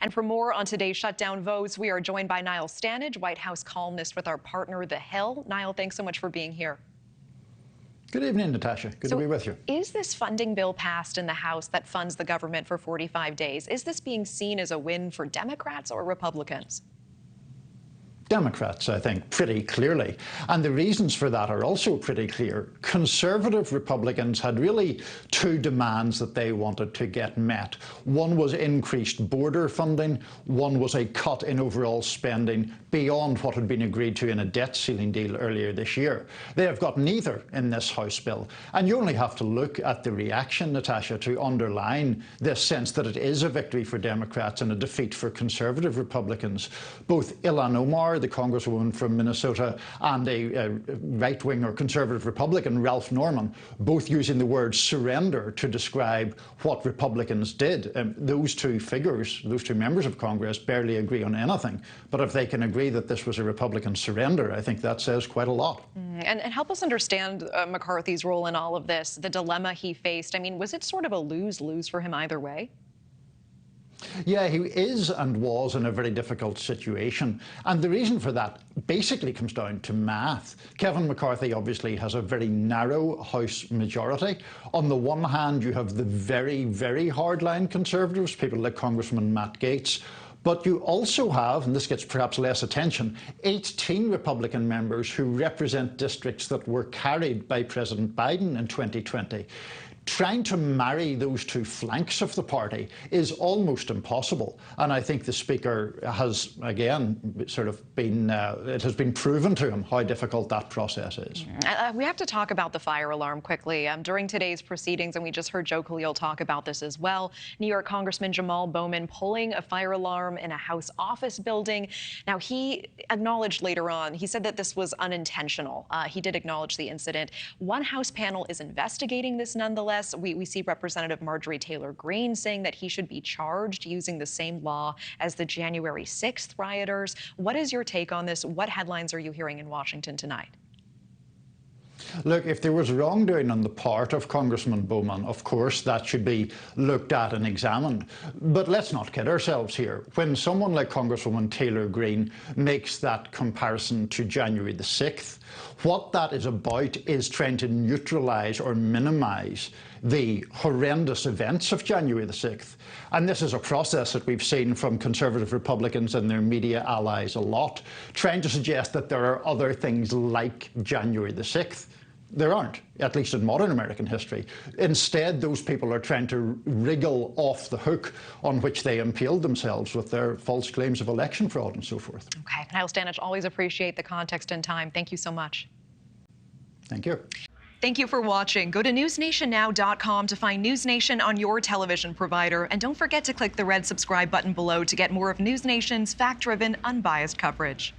And for more on today's shutdown votes, we are joined by Niall Stanage, White House columnist with our partner, The Hill. Niall, thanks so much for being here. Good evening, Natasha. Good to be with you. Is this funding bill passed in the House that funds the government for 45 days? Is this being seen as a win for Democrats or Republicans? Democrats, I think, pretty clearly. And the reasons for that are also pretty clear. Conservative Republicans had really two demands that they wanted to get met. One was increased border funding. One was a cut in overall spending beyond what had been agreed to in a debt ceiling deal earlier this year. They have got neither in this House bill. And you only have to look at the reaction, Natasha, to underline this sense that it is a victory for Democrats and a defeat for Conservative Republicans. Both Ilhan Omar, the Congresswoman from Minnesota, and a right-wing or conservative Republican, Ralph Norman, both using the word surrender to describe what Republicans did. Those two figures, those two members of Congress, barely agree on anything. But if they can agree that this was a Republican surrender, I think that says quite a lot. And help us understand McCarthy's role in all of this, the dilemma he faced. I mean, was it sort of a lose-lose for him either way? Yeah, he is and was in a very difficult situation. And the reason for that basically comes down to math. Kevin McCarthy obviously has a very narrow House majority. On the one hand, you have the very, very hardline Conservatives, people like Congressman Matt Gaetz. But you also have, and this gets perhaps less attention, 18 Republican members who represent districts that were carried by President Biden in 2020. Trying to marry those two flanks of the party is almost impossible. And I think the Speaker has, again, sort of been, it has been proven to him how difficult that process is. We have to talk about the fire alarm quickly. During today's proceedings, and we just heard Joe Khalil talk about this as well, New York Congressman Jamal Bowman pulling a fire alarm in a House office building. Now, he acknowledged later on, he said that this was unintentional. He did acknowledge the incident. One House panel is investigating this nonetheless. We see Representative Marjorie Taylor Greene saying that he should be charged using the same law as the January 6th rioters. What is your take on this? What headlines are you hearing in Washington tonight? Look, if there was wrongdoing on the part of Congressman Bowman, of course, that should be looked at and examined. But let's not kid ourselves here. When someone like Congresswoman Taylor Greene makes that comparison to January the 6th, what that is about is trying to neutralise or minimise the horrendous events of January the 6th. And this is a process that we've seen from Conservative Republicans and their media allies a lot, trying to suggest that there are other things like January the 6th. There aren't, at least in modern American history. Instead, those people are trying to wriggle off the hook on which they impaled themselves with their false claims of election fraud and so forth. Okay. Niall Stanage, always appreciate the context and time. Thank you so much. Thank you. Thank you for watching. Go to newsnationnow.com to find News Nation on your television provider. And don't forget to click the red subscribe button below to get more of News Nation's fact-driven, unbiased coverage.